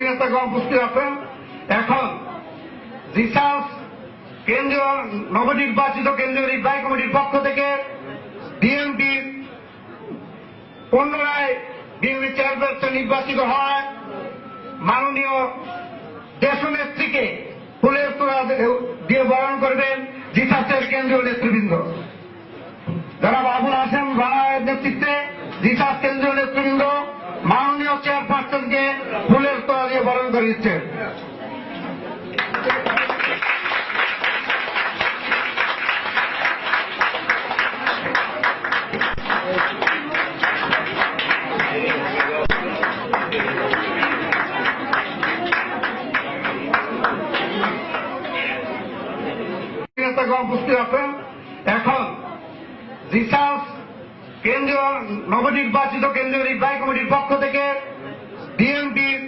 উপস্থিত আছেন। এখন রিসার্চ কেন্দ্রীয় নবনির্বাচিত কেন্দ্রীয় নির্বাহী কমিটির পক্ষ থেকে বিএনপির পুনরায় বিএনপি চেয়ারপারসন নির্বাচিত হয় মাননীয় দেশনেত্রীকে ফুলের তোড়া দিয়ে বরণ করবেন রিসার্চের কেন্দ্রীয় নেতৃবৃন্দ। যারা আবুল হাসেম রায়ের নেতৃত্বে রিসার্চ কেন্দ্রীয় নেতৃবৃন্দ মাননীয় চেয়ারপারসনকে ফুলের তোড়া দিয়ে বরণ করে দিচ্ছেন। উপস্থিত আছেন। এখন রিসার্চ কেন্দ্রীয় নবনির্বাচিত কেন্দ্রীয় নির্বাহী কমিটির পক্ষ থেকে বিএনপির